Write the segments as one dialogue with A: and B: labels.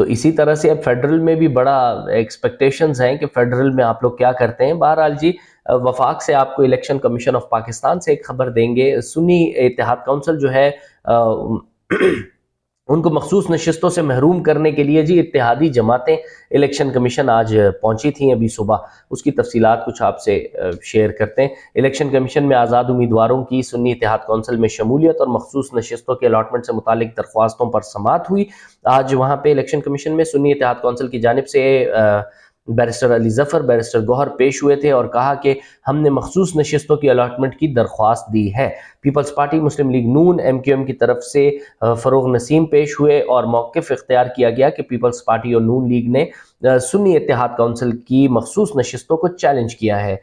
A: تو اسی طرح سے اب فیڈرل میں بھی بڑا ایکسپیکٹیشنز ہیں کہ فیڈرل میں آپ لوگ کیا کرتے ہیں. بہرحال جی وفاق سے آپ کو الیکشن کمیشن آف پاکستان سے ایک خبر دیں گے. سنی اتحاد کونسل جو ہے ان کو مخصوص نشستوں سے محروم کرنے کے لیے جی اتحادی جماعتیں الیکشن کمیشن آج پہنچی تھیں ابھی صبح. اس کی تفصیلات کچھ آپ سے شیئر کرتے ہیں. الیکشن کمیشن میں آزاد امیدواروں کی سنی اتحاد کونسل میں شمولیت اور مخصوص نشستوں کے الاٹمنٹ سے متعلق درخواستوں پر سماعت ہوئی. آج وہاں پہ الیکشن کمیشن میں سنی اتحاد کونسل کی جانب سے بیرسٹر علی ظفر، بیرسٹر گوہر پیش ہوئے تھے اور کہا کہ ہم نے مخصوص نشستوں کی الاٹمنٹ کی درخواست دی ہے. پیپلز پارٹی، مسلم لیگ نون، ایم کیو ایم کی طرف سے فروغ نسیم پیش ہوئے اور موقف اختیار کیا گیا کہ پیپلز پارٹی اور نون لیگ نے سنی اتحاد کونسل کی مخصوص نشستوں کو چیلنج کیا ہے.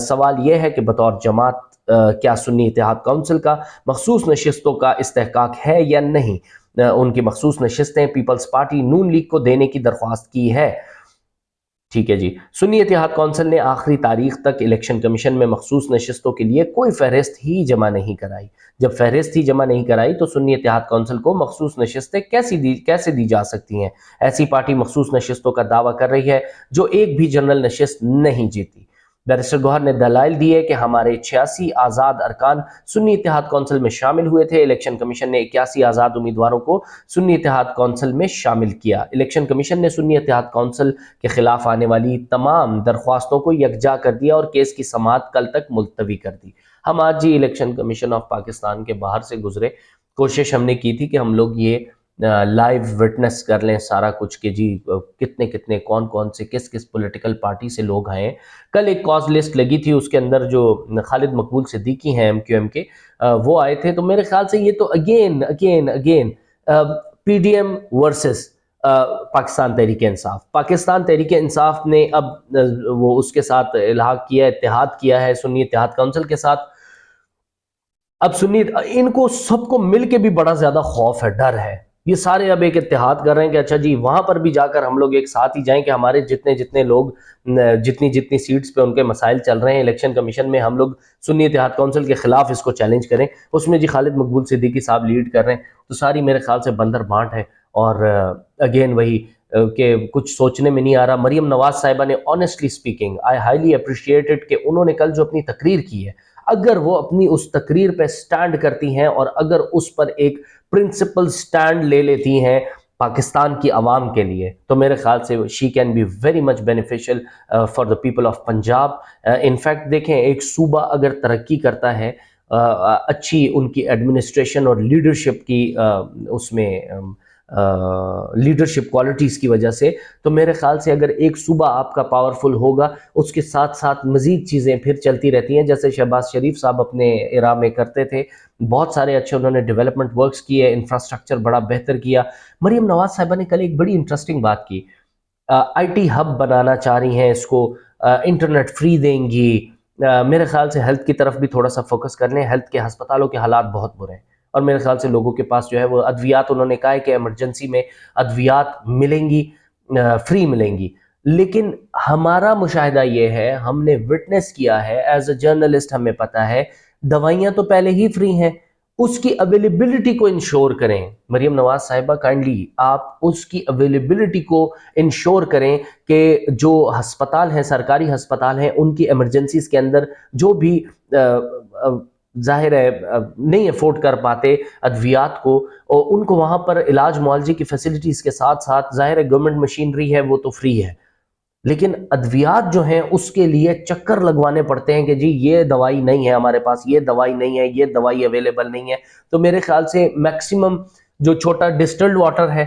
A: سوال یہ ہے کہ بطور جماعت کیا سنی اتحاد کونسل کا مخصوص نشستوں کا استحقاق ہے یا نہیں. ان کی مخصوص نشستیں پیپلز پارٹی نون لیگ کو دینے کی درخواست کی ہے. ٹھیک ہے جی. سنی اتحاد کونسل نے آخری تاریخ تک الیکشن کمیشن میں مخصوص نشستوں کے لیے کوئی فہرست ہی جمع نہیں کرائی. جب فہرست ہی جمع نہیں کرائی تو سنی اتحاد کونسل کو مخصوص نشستیں کیسے دی جا سکتی ہیں؟ ایسی پارٹی مخصوص نشستوں کا دعویٰ کر رہی ہے جو ایک بھی جنرل نشست نہیں جیتی. بیرسٹر گوہر نے دلائل دیے کہ ہمارے 86 آزاد ارکان سنی اتحاد کونسل میں شامل ہوئے تھے. الیکشن کمیشن نے 81 آزاد امیدواروں کو سنی اتحاد کونسل میں شامل کیا. الیکشن کمیشن نے سنی اتحاد کونسل کے خلاف آنے والی تمام درخواستوں کو یکجا کر دیا اور کیس کی سماعت کل تک ملتوی کر دی. ہم آج جی الیکشن کمیشن آف پاکستان کے باہر سے گزرے. کوشش ہم نے کی تھی کہ ہم لوگ یہ لائیو وٹنس کر لیں سارا کچھ کہ جی کتنے کتنے کون سے کس پولیٹیکل پارٹی سے لوگ آئے ہیں. کل ایک کاز لسٹ لگی تھی، اس کے اندر جو خالد مقبول صدیقی ہیں ایم کیو ایم کے، وہ آئے تھے. تو میرے خیال سے یہ تو again P D M versus Pakistan Tehreek Insaf. Pakistan Tehreek انصاف نے اب وہ اس کے ساتھ الحاق کیا، اتحاد کیا ہے سنی اتحاد کونسل کے ساتھ. اب سنی ان کو سب کو مل کے بھی بڑا زیادہ خوف ہے، ڈر ہے. یہ سارے اب ایک اتحاد کر رہے ہیں کہ اچھا جی وہاں پر بھی جا کر ہم لوگ ایک ساتھ ہی جائیں کہ ہمارے جتنے لوگ جتنی سیٹس پہ ان کے مسائل چل رہے ہیں الیکشن کمیشن میں، ہم لوگ سنی اتحاد کونسل کے خلاف اس کو چیلنج کریں. اس میں جی خالد مقبول صدیقی صاحب لیڈ کر رہے ہیں. تو ساری میرے خیال سے بندر بانٹ ہے. اور اگین وہی کہ کچھ سوچنے میں نہیں آ رہا. مریم نواز صاحبہ نے honestly speaking I highly appreciated کہ انہوں نے کل جو اپنی تقریر کی ہے، اگر وہ اپنی اس تقریر پہ سٹینڈ کرتی ہیں اور اگر اس پر ایک پرنسپل سٹینڈ لے لیتی ہیں پاکستان کی عوام کے لیے، تو میرے خیال سے she can be very much beneficial for the people of Punjab. In fact دیکھیں، ایک صوبہ اگر ترقی کرتا ہے اچھی ان کی ایڈمنسٹریشن اور لیڈرشپ کی اس میں لیڈرشپ کوالٹیز کی وجہ سے، تو میرے خیال سے اگر ایک صوبہ آپ کا پاورفل ہوگا، اس کے ساتھ ساتھ مزید چیزیں پھر چلتی رہتی ہیں. جیسے شہباز شریف صاحب اپنے ایرا میں کرتے تھے، بہت سارے اچھے انہوں نے ڈیولپمنٹ ورکس کیے، انفراسٹرکچر بڑا بہتر کیا. مریم نواز صاحبہ نے کل ایک بڑی انٹرسٹنگ بات کی. آئی ٹی ہب بنانا چاہ رہی ہیں، اس کو انٹرنیٹ فری دیں گی. میرے خیال سے ہیلتھ کی طرف بھی تھوڑا سا فوکس کر لیں. ہیلتھ کے ہسپتالوں کے حالات بہت برے ہیں اور میرے خیال سے لوگوں کے پاس جو ہے وہ ادویات، انہوں نے کہا ہے کہ ایمرجنسی میں ادویات ملیں گی، فری ملیں گی. لیکن ہمارا مشاہدہ یہ ہے، ہم نے وٹنس کیا ہے ایز اے جرنلسٹ، ہمیں پتہ ہے دوائیاں تو پہلے ہی فری ہیں، اس کی اویلیبلٹی کو انشور کریں. مریم نواز صاحبہ کائنڈلی آپ اس کی اویلیبلٹی کو انشور کریں کہ جو ہسپتال ہیں، سرکاری ہسپتال ہیں، ان کی ایمرجنسیز کے اندر جو بھی ظاہر ہے نہیں افورڈ کر پاتے ادویات کو، اور ان کو وہاں پر علاج معالجے کی فیسلٹیز کے ساتھ ساتھ ظاہر ہے گورنمنٹ مشینری ہے وہ تو فری ہے، لیکن ادویات جو ہیں اس کے لیے چکر لگوانے پڑتے ہیں کہ جی یہ دوائی نہیں ہے ہمارے پاس، یہ دوائی نہیں ہے، یہ دوائی اویلیبل نہیں ہے. تو میرے خیال سے میکسیمم جو چھوٹا ڈسٹلڈ واٹر ہے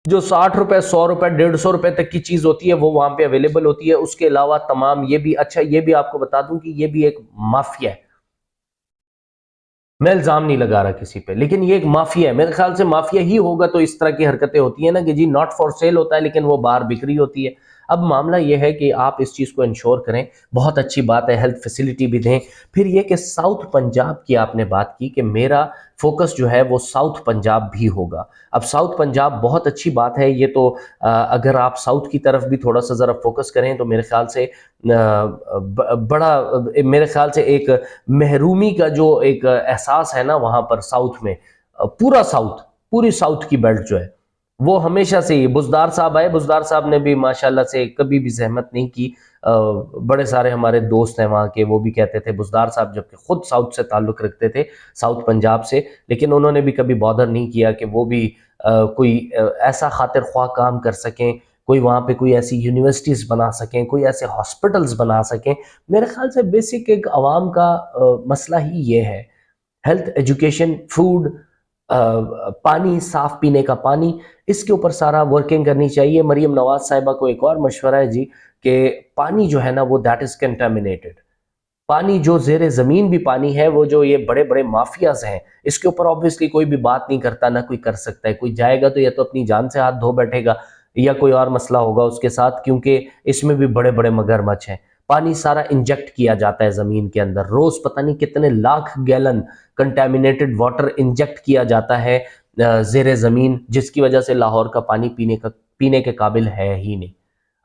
A: جو 60 روپے 100 روپے 150 روپے تک کی چیز ہوتی ہے وہ وہاں پہ اویلیبل ہوتی ہے. اس کے علاوہ تمام یہ بھی اچھا، یہ بھی آپ کو بتا دوں کہ یہ بھی ایک مافیا ہے. میں الزام نہیں لگا رہا کسی پہ، لیکن یہ ایک مافیا ہے. میرے خیال سے مافیا ہی ہوگا تو اس طرح کی حرکتیں ہوتی ہیں نا کہ جی ناٹ فار سیل ہوتا ہے لیکن وہ باہر بکری ہوتی ہے. اب معاملہ یہ ہے کہ آپ اس چیز کو انشور کریں، بہت اچھی بات ہے، ہیلتھ فیسلٹی بھی دیں. پھر یہ کہ ساؤتھ پنجاب کی آپ نے بات کی کہ میرا فوکس جو ہے وہ ساؤتھ پنجاب بھی ہوگا. اب ساؤتھ پنجاب بہت اچھی بات ہے. یہ تو اگر آپ ساؤتھ کی طرف بھی تھوڑا سا ذرا فوکس کریں تو میرے خیال سے بڑا، میرے خیال سے ایک محرومی کا جو ایک احساس ہے نا وہاں پر ساؤتھ میں، پورا ساؤتھ، پوری ساؤتھ کی بیلٹ جو ہے وہ ہمیشہ سے ہی بزدار صاحب آئے، بزدار صاحب نے بھی ماشاءاللہ سے کبھی بھی زحمت نہیں کی. بڑے سارے ہمارے دوست ہیں وہاں کے، وہ بھی کہتے تھے بزدار صاحب جبکہ خود ساؤتھ سے تعلق رکھتے تھے، ساؤتھ پنجاب سے، لیکن انہوں نے بھی کبھی بادر نہیں کیا کہ وہ بھی کوئی ایسا خاطر خواہ کام کر سکیں، کوئی وہاں پہ کوئی ایسی یونیورسٹیز بنا سکیں، کوئی ایسے ہاسپٹلز بنا سکیں. میرے خیال سے بیسک ایک عوام کا مسئلہ ہی یہ ہے، ہیلتھ، ایجوکیشن، فوڈ، پانی، صاف پینے کا پانی، اس کے اوپر سارا ورکنگ کرنی چاہیے. مریم نواز صاحبہ کو ایک اور مشورہ ہے جی، کہ پانی جو ہے نا وہ دیٹ از کنٹامینیٹڈ. پانی جو زیر زمین بھی پانی ہے، وہ جو یہ بڑے بڑے مافیاز ہیں، اس کے اوپر آبویسلی کوئی بھی بات نہیں کرتا، نہ کوئی کر سکتا ہے. کوئی جائے گا تو یا تو اپنی جان سے ہاتھ دھو بیٹھے گا، یا کوئی اور مسئلہ ہوگا اس کے ساتھ، کیونکہ اس میں بھی بڑے بڑے مگرمچھ ہیں. پانی سارا انجیکٹ کیا جاتا ہے زمین کے اندر، روز پتہ نہیں کتنے lakh gallon contaminated water inject کیا جاتا ہے زیر زمین، جس کی وجہ سے لاہور کا پانی پینے کے قابل ہے ہی نہیں.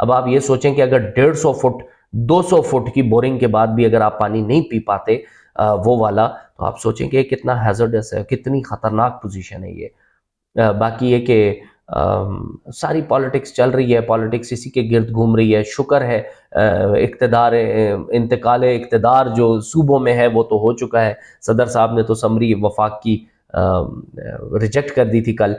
A: اب آپ یہ سوچیں کہ اگر 150 فٹ 200 فٹ کی بورنگ کے بعد بھی اگر آپ پانی نہیں پی پاتے وہ والا، تو آپ سوچیں کہ یہ کتنا ہیزرڈس ہے، کتنی خطرناک پوزیشن ہے یہ. باقی یہ کہ ساری پالیٹکس چل رہی ہے، پالیٹکس اسی کے گرد گھوم رہی ہے. شکر ہے اقتدار، انتقال اقتدار جو صوبوں میں ہے وہ تو ہو چکا ہے. صدر صاحب نے تو سمری وفاق کی ریجیکٹ کر دی تھی کل،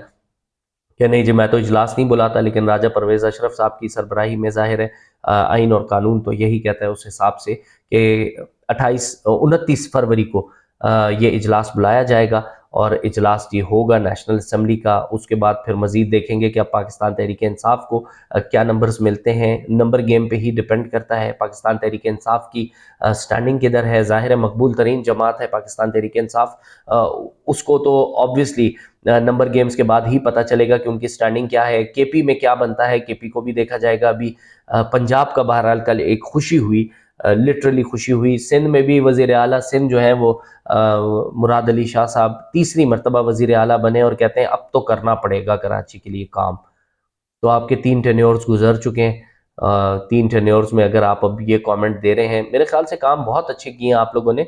A: کہ نہیں جی میں تو اجلاس نہیں بلاتا، لیکن راجہ پرویز اشرف صاحب کی سربراہی میں ظاہر ہے آئین اور قانون تو یہی کہتا ہے اس حساب سے کہ 29 فروری کو یہ اجلاس بلایا جائے گا، اور اجلاس یہ ہوگا نیشنل اسمبلی کا. اس کے بعد پھر مزید دیکھیں گے کہ اب پاکستان تحریک انصاف کو کیا نمبرز ملتے ہیں. نمبر گیم پہ ہی ڈیپینڈ کرتا ہے پاکستان تحریک انصاف کی سٹینڈنگ کدھر ہے. ظاہر ہے مقبول ترین جماعت ہے پاکستان تحریک انصاف، اس کو تو آبویسلی نمبر گیمز کے بعد ہی پتہ چلے گا کہ ان کی سٹینڈنگ کیا ہے. کے پی میں کیا بنتا ہے، کے پی کو بھی دیکھا جائے گا. ابھی پنجاب کا بہرحال کل ایک خوشی ہوئی، لٹرلی خوشی ہوئی. سندھ میں بھی وزیر اعلیٰ سندھ جو ہیں وہ مراد علی شاہ صاحب تیسری مرتبہ وزیر اعلیٰ بنے، اور کہتے ہیں اب تو کرنا پڑے گا کراچی کے لیے کام. تو آپ کے 3 ٹینیورز گزر چکے ہیں، 3 ٹینیورز میں اگر آپ اب یہ کامنٹ دے رہے ہیں، میرے خیال سے کام بہت اچھے کیے ہیں آپ لوگوں نے.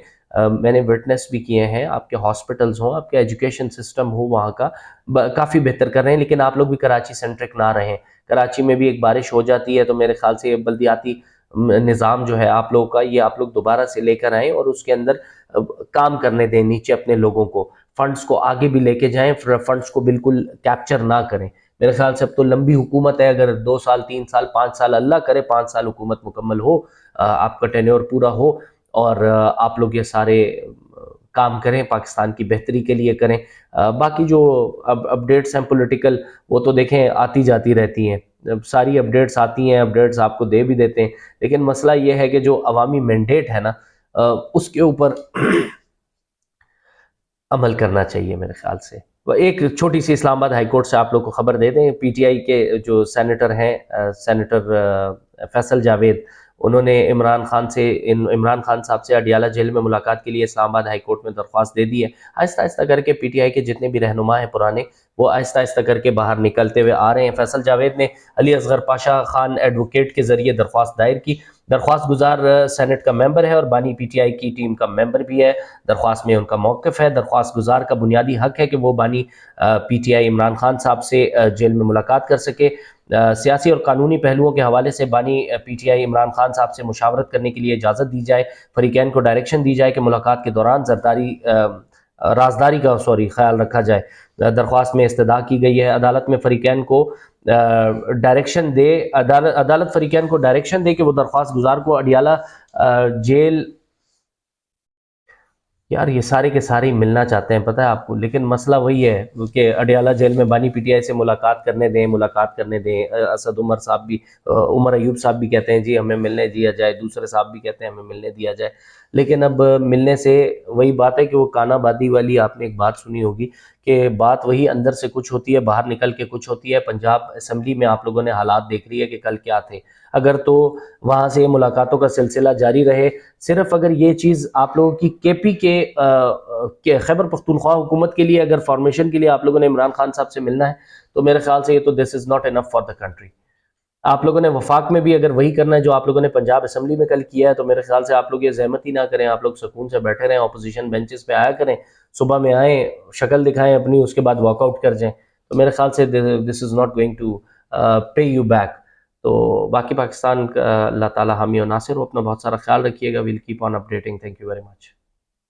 A: میں نے وٹنس بھی کیے ہیں، آپ کے ہاسپٹلز ہوں، آپ کے ایجوکیشن سسٹم ہو وہاں کا کافی بہتر کر رہے ہیں. لیکن آپ لوگ بھی کراچی سینٹرک نہ رہیں. کراچی میں بھی ایک بارش ہو جاتی ہے تو میرے خیال سے یہ بلدیاتی نظام جو ہے آپ لوگوں کا، یہ آپ لوگ دوبارہ سے لے کر آئیں اور اس کے اندر کام کرنے دیں نیچے اپنے لوگوں کو. فنڈز کو آگے بھی لے کے جائیں، فنڈز کو بالکل کیپچر نہ کریں. میرے خیال سے اب تو لمبی حکومت ہے، اگر 2 سال 3 سال 5 سال، اللہ کرے 5 سال حکومت مکمل ہو، آپ کا ٹینیور پورا ہو، اور آپ لوگ یہ سارے کام کریں، پاکستان کی بہتری کے لیے کریں. باقی جو اپڈیٹس ہیں پولیٹیکل، وہ تو دیکھیں آتی جاتی رہتی ہیں، ساری اپڈیٹس آتی ہیں، اپڈیٹس آپ کو دے بھی دیتے ہیں. لیکن مسئلہ یہ ہے کہ جو عوامی مینڈیٹ ہے نا، اس کے اوپر عمل کرنا چاہیے میرے خیال سے. ایک چھوٹی سی اسلام آباد ہائی کورٹ سے آپ لوگ کو خبر دے دیں، پی ٹی آئی کے جو سینیٹر ہیں، سینیٹر فیصل جاوید، انہوں نے عمران خان صاحب سے اڈیالہ جیل میں ملاقات کے لیے اسلام آباد ہائی کورٹ میں درخواست دے دی ہے. آہستہ آہستہ کر کے پی ٹی آئی کے جتنے بھی رہنما ہیں پرانے، وہ آہستہ آہستہ کر کے باہر نکلتے ہوئے آ رہے ہیں. فیصل جاوید نے علی اصغر پاشا خان ایڈوکیٹ کے ذریعے درخواست دائر کی. درخواست گزار سینٹ کا ممبر ہے اور بانی پی ٹی آئی کی ٹیم کا ممبر بھی ہے. درخواست میں ان کا موقف ہے، درخواست گزار کا بنیادی حق ہے کہ وہ بانی P T I Imran Khan صاحب سے جیل میں ملاقات کر سکے. سیاسی اور قانونی پہلوؤں کے حوالے سے بانی P T I Imran Khan صاحب سے مشاورت کرنے کے لیے اجازت دی جائے. فریقین کو ڈائریکشن دی جائے کہ ملاقات کے دوران رازداری کا خیال رکھا جائے. درخواست میں استدعا کی گئی ہے عدالت میں فریقین کو ڈائریکشن دے عدالت فریقین کو ڈائریکشن دے کہ وہ درخواست گزار کو اڈیالہ جیل، یار یہ سارے کے سارے ملنا چاہتے ہیں پتہ ہے آپ کو، لیکن مسئلہ وہی ہے کہ اڈیالہ جیل میں بانی پی ٹی آئی سے ملاقات کرنے دیں. اسد عمر صاحب بھی، عمر ایوب صاحب بھی کہتے ہیں جی ہمیں ملنے دیا جائے، دوسرے صاحب بھی کہتے ہیں ہمیں ملنے دیا جائے. لیکن اب ملنے سے وہی بات ہے کہ وہ کانا بادی والی آپ نے ایک بات سنی ہوگی کہ بات وہی اندر سے کچھ ہوتی ہے، باہر نکل کے کچھ ہوتی ہے. پنجاب اسمبلی میں آپ لوگوں نے حالات دیکھ رہی ہے کہ کل کیا تھے. اگر تو وہاں سے ملاقاتوں کا سلسلہ جاری رہے، صرف اگر یہ چیز آپ لوگوں کی کے پی کے خیبر پختونخوا حکومت کے لیے اگر فارمیشن کے لیے آپ لوگوں نے عمران خان صاحب سے ملنا ہے، تو میرے خیال سے یہ تو this is not enough for the country. آپ لوگوں نے وفاق میں بھی اگر وہی کرنا ہے جو آپ لوگوں نے پنجاب اسمبلی میں کل کیا ہے، تو میرے خیال سے آپ لوگ یہ زحمت ہی نہ کریں، آپ لوگ سکون سے بیٹھے رہیں، اپوزیشن بینچز پہ آیا کریں، صبح میں آئیں، شکل دکھائیں اپنی، اس کے بعد واک آؤٹ کر جائیں. تو میرے خیال سے this is not going to pay you back. تو باقی پاکستان کا اللہ تعالیٰ حامی و ناصر ہو. اپنا بہت سارا خیال رکھیے گا. Well keep on updating. Thank you very much.